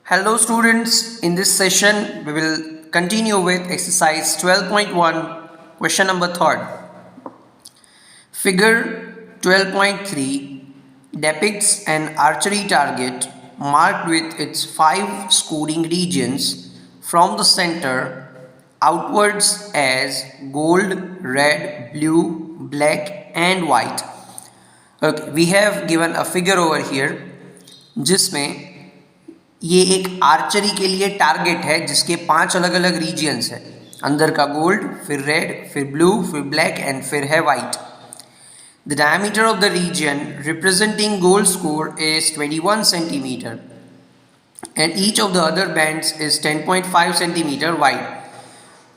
Hello students, in this session we will continue with exercise 12.1 question number 3rd. Figure 12.3 depicts an archery target marked with its 5 scoring regions from the center outwards as gold, red, blue, black and white. Okay, we have given a figure over here जिसमें ये एक archery के लिए target है जिसके 5 अलग अलग regions है। अंदर का गोल्ड, फिर रेड, फिर ब्लू, फिर ब्लैक एंड फिर है white. The diameter of the region representing gold score is 21 centimetre and each of the other bands is 10.5 centimetre wide.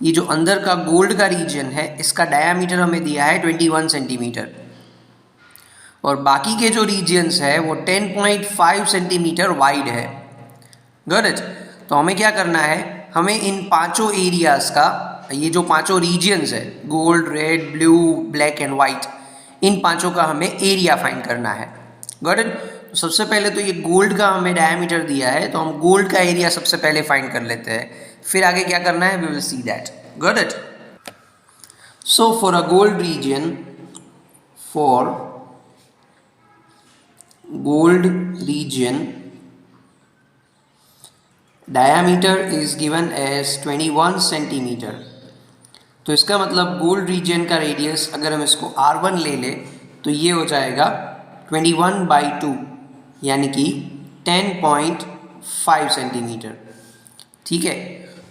ये जो अंदर का गोल्ड का रीजन है इसका डायमीटर हमें दिया है 21 सेंटीमीटर और बाकी के जो रीजियंस है वो 10.5 सेंटीमीटर वाइड है। Got it? तो हमें क्या करना है, हमें इन पांचों एरियाज़ का, ये जो पांचों रीजियंस है gold, red, blue, black and white, इन पांचों का हमें एरिया फाइंड करना है। Got it? तो सबसे पहले तो ये गोल्ड का हमें डायमीटर दिया है तो हम गोल्ड का एरिया सबसे पहले फाइंड कर लेते हैं, फिर आगे क्या करना है we will see that. Got it? So for a gold region, for gold region diameter is given as 21 centimetre. तो इसका मतलब गोल्ड रीजन का रेडियस अगर हम इसको R1 ले ले तो ये हो जाएगा 21/2 यानी कि 10.5 सेंटीमीटर। ठीक है,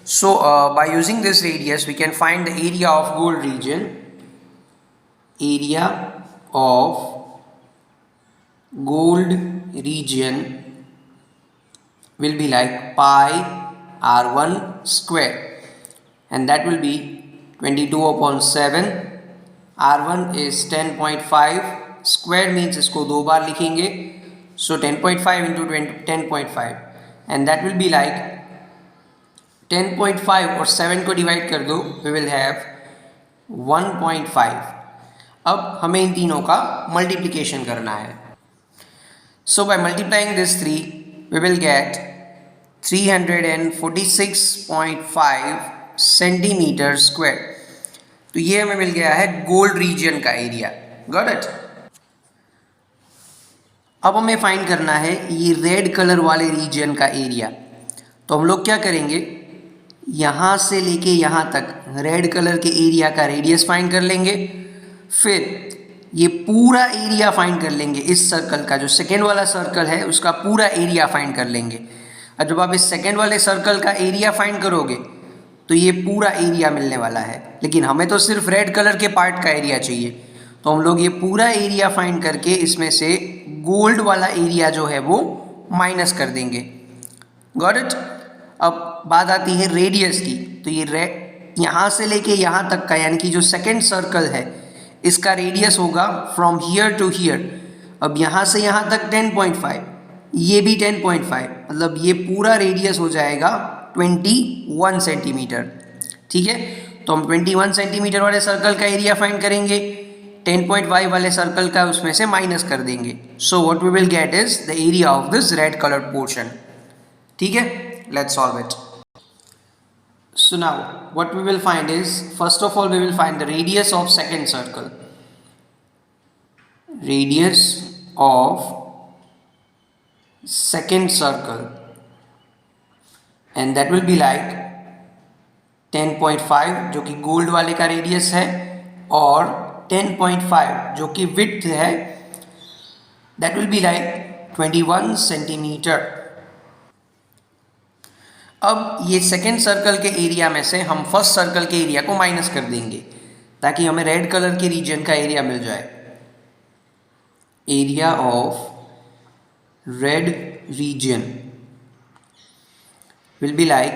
so by using this radius we can find the area of gold region. Area of gold region will be like pi r1 square and that will be 22/7। r1 is 10.5, square means इसको दो बार लिखेंगे, so 10.5 into 10.5 and that will be like 10.5 और 7 को divide कर दो we will have 1.5। अब हमें इन तीनों का मल्टीप्लिकेशन करना है। So by multiplying this 3, we will get 346.5 centimetre square. तो ये हमें मिल गया है गोल्ड रीजन का एरिया। Got it? अब हमें फाइंड करना है ये रेड कलर वाले रीजन का एरिया। तो हम लोग क्या करेंगे, यहाँ से लेके यहाँ तक रेड कलर के एरिया का रेडियस फाइंड कर लेंगे, फिर ये पूरा एरिया फाइंड कर लेंगे। इस सर्कल का जो सेकेंड वाला सर्कल है उसका पूरा एरिया फाइंड कर लेंगे और जब आप इस सेकेंड वाले सर्कल का एरिया फाइंड करोगे तो ये पूरा एरिया मिलने वाला है, लेकिन हमें तो सिर्फ रेड कलर के पार्ट का एरिया चाहिए। तो हम लोग ये पूरा एरिया फाइंड करके इसमें से गोल्ड वाला एरिया जो है वो माइनस कर देंगे। Got it? अब बात आती है रेडियस की। तो ये यहाँ से लेके यहाँ तक का यानी कि जो सेकेंड सर्कल है इसका रेडियस होगा फ्रॉम हियर टू हियर। अब यहाँ से यहाँ तक 10.5, ये भी 10.5, मतलब ये पूरा रेडियस हो जाएगा 21 सेंटीमीटर। ठीक है, तो हम 21 सेंटीमीटर वाले सर्कल का एरिया फाइंड करेंगे, 10.5 वाले सर्कल का उसमें से माइनस कर देंगे। So what we will get is the area of this red coloured portion. ठीक है, let's solve it. So now what we will find is, first of all we will find the radius of second circle. Radius of second circle and that will be like 10.5 जो कि gold वाले का radius है और 10.5 जो कि width है, that will be like 21 centimetre. अब ये सेकेंड सर्कल के एरिया में से हम फर्स्ट सर्कल के एरिया को माइनस कर देंगे ताकि हमें रेड कलर के रीजन का एरिया मिल जाए। Area of red region will be like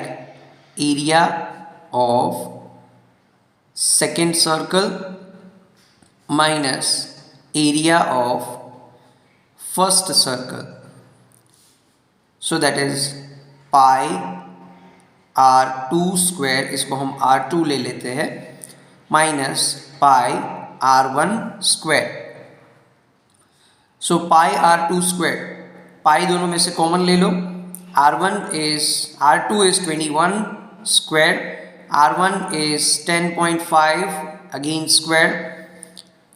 area of second circle minus area of first circle, so that is pi R2 square, इसको हम R2 ले लेते हैं, माइनस पाई R1 स्क्वायर। सो पाई R2 square, पाई दोनों में से कॉमन ले लो, R2 is 21 square, R1 is 10.5 again square.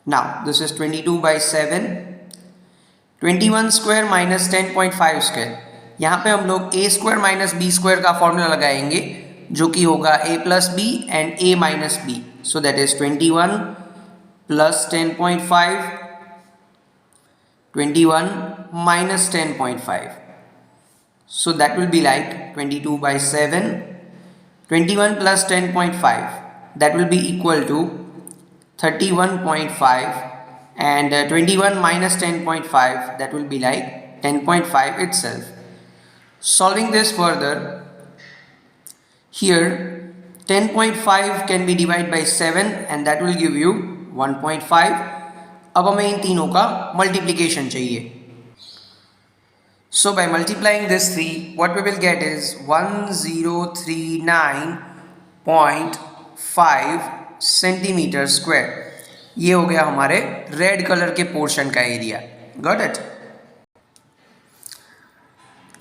Now this is 22 by 7, 21 square minus 10.5 square. यहाँ पे हम लोग a square minus b square का फॉर्मूला लगाएंगे जो कि होगा a plus b and a minus b. So that is 21 plus 10.5, 21 minus 10.5. So that will be like 22 by 7, 21 plus 10.5, that will be equal to 31.5, and 21 minus 10.5, that will be like 10.5 itself. Solving this further, here 10.5 can be divided by 7 and that will give you 1.5. अब हमें इन तीनों का multiplication चाहिए. So by multiplying this 3, what we will get is 1039.5 centimeter square. ये हो गया हमारे red colour के पोर्शन का area. Got it?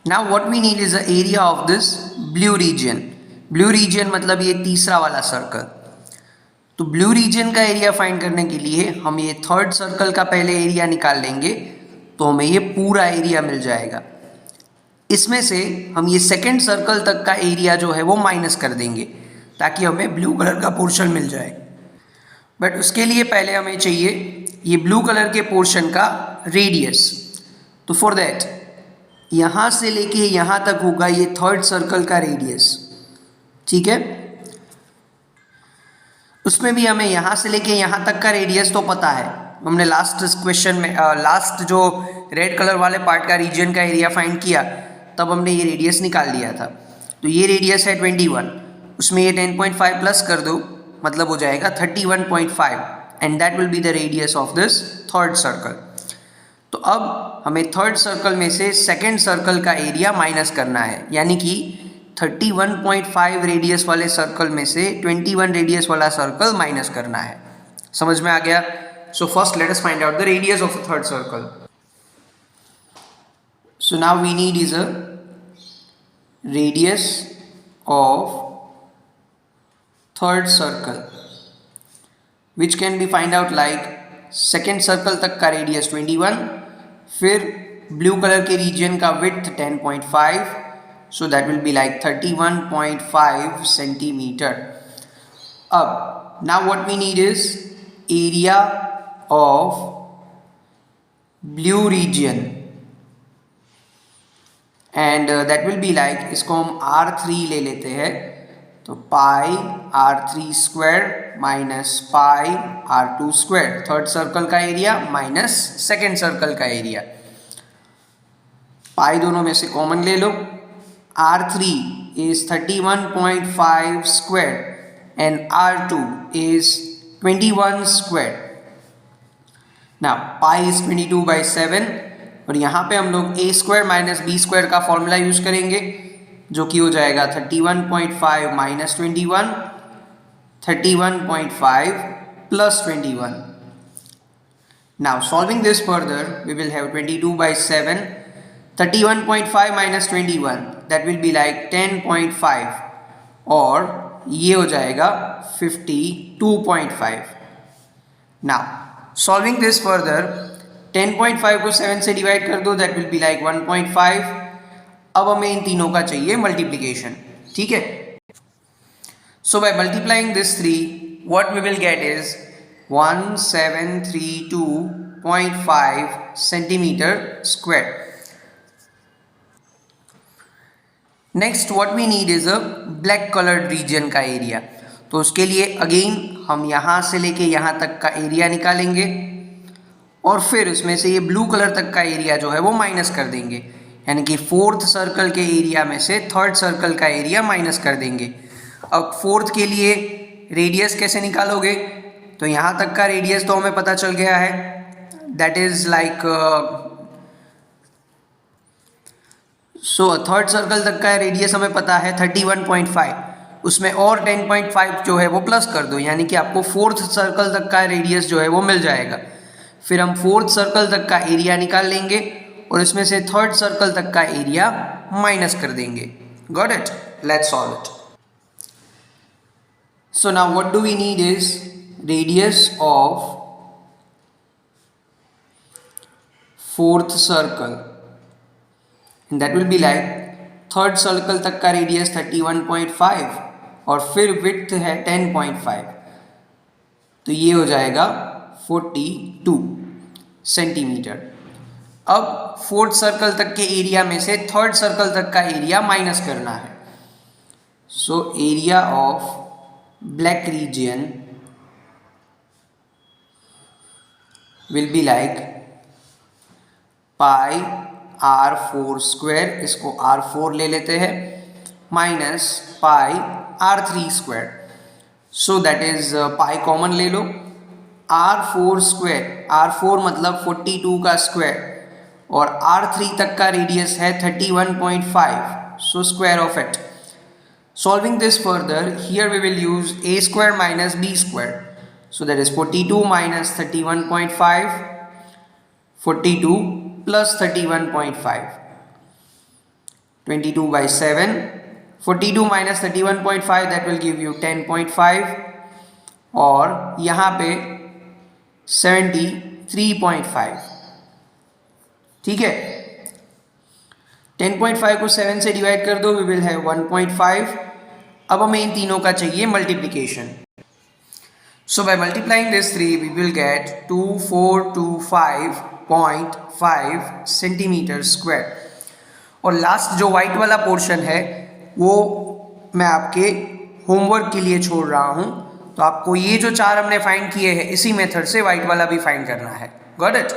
Now what we need is the area of this blue region. Blue region मतलब ये तीसरा वाला सर्कल. तो ब्लू रीजन का एरिया फाइंड करने के लिए हम ये थर्ड सर्कल का पहले एरिया निकाल लेंगे तो हमें ये पूरा एरिया मिल जाएगा. इसमें से हम ये सेकंड सर्कल तक का एरिया जो है वो माइनस कर देंगे ताकि हमें ब्लू कलर का पोर्शन मिल जाए. बट उसके लिए पहले हमें चाहिए ये ब्लू कलर के पोर्शन का रेडियस. तो फॉर दैट यहाँ से लेके यहाँ तक होगा ये थर्ड सर्कल का रेडियस. ठीक है, उसमें भी हमें यहाँ से लेके यहाँ तक का रेडियस तो पता है. हमने लास्ट क्वेश्चन में लास्ट जो रेड कलर वाले पार्ट का रीजन का एरिया फाइंड किया तब हमने ये रेडियस निकाल लिया था. तो ये रेडियस है 21, उसमें ये 10.5 प्लस कर दो मतलब हो जाएगा 31.5 and that will be the radius of this third circle. तो अब हमें थर्ड सर्कल में से सेकेंड सर्कल का एरिया माइनस करना है, यानी कि 31.5 रेडियस वाले सर्कल में से 21 रेडियस वाला सर्कल माइनस करना है. समझ में आ गया? So first let us find out the radius of the third circle. So now we need is a radius of third circle which can be find out like second circle तक का radius 21, फिर blue colour के region का width 10.5. So that will be like 31.5 centimeter. Now what we need is area of blue region and that will be like, इसको हम R3 ले लेते हैं तो पाई R3 square minus pi R2 square. Third circle का area minus second circle का area. पाई दोनों में से कॉमन ले लो. R3 is 31.5 square and R2 is 21 square. Now pi is 22 by 7 और यहाँ पे हम लोग a square minus b square का फॉर्मूला यूज करेंगे जो कि हो जाएगा 31.5 minus 21, 31.5 plus 21. Now solving this further we will have 22 by 7, 31.5 minus 21, that will be like 10.5 और ये हो जाएगा 52.5. Now solving this further 10.5 को 7 से डिवाइड कर दो, that will be like 1.5. अब हमें इन तीनों का चाहिए मल्टीप्लिकेशन. ठीक है, so by multiplying this 3 what we will get is 1732.5 centimeter square. Next what we need is a black coloured region का एरिया. तो उसके लिए अगेन हम यहाँ से लेके यहाँ तक का एरिया निकालेंगे और फिर उसमें से ये ब्लू कलर तक का एरिया जो है वो माइनस कर देंगे, यानी कि फोर्थ सर्कल के एरिया में से थर्ड सर्कल का एरिया माइनस कर देंगे. अब फोर्थ के लिए रेडियस कैसे निकालोगे? तो यहाँ तक का रेडियस तो हमें पता चल गया है, that is like so third circle तक का रेडियस हमें पता है 31.5, उसमें और 10.5 जो है वो प्लस कर दो, यानी कि आपको फोर्थ सर्कल तक का रेडियस जो है वो मिल जाएगा. फिर हम फोर्थ सर्कल तक का एरिया निकाल लेंगे और इसमें से थर्ड सर्कल तक का एरिया माइनस कर देंगे. Got it? Let's solve it. So now what do we need is radius of fourth circle, and that will be like third circle तक का रेडियस 31.5 और फिर विड्थ है 10.5, तो ये हो जाएगा 42 सेंटीमीटर. अब फोर्थ सर्कल तक के एरिया में से थर्ड सर्कल तक का एरिया माइनस करना है. So area of black reason will be like pi R4 square, इसको R4 ले लेते हैं, minus pi R3 square. So that is pi common ले लो. R4 स्क्वायर, R4 मतलब 42 का स्क्वायर, और R3 तक का रेडियस है 31.5, so square of it. Solving this further, here we will use a square minus b square. So that is 42 minus 31.5, 42 plus 31.5, 22 by 7, 42 minus 31.5 that will give you 10.5, और यहाँ पे 73.5. ठीक है, 10.5 को 7 से डिवाइड कर दो, वी विल हैव 1.5. अब हमें इन तीनों का चाहिए multiplication. So by multiplying this 3 we will get 2425.5 centimetre square. और लास्ट जो वाइट वाला पोर्शन है वो मैं आपके होमवर्क के लिए छोड़ रहा हूँ, तो आपको ये जो चार हमने फाइंड किए हैं इसी मेथड से वाइट वाला भी फाइंड करना है. Got it?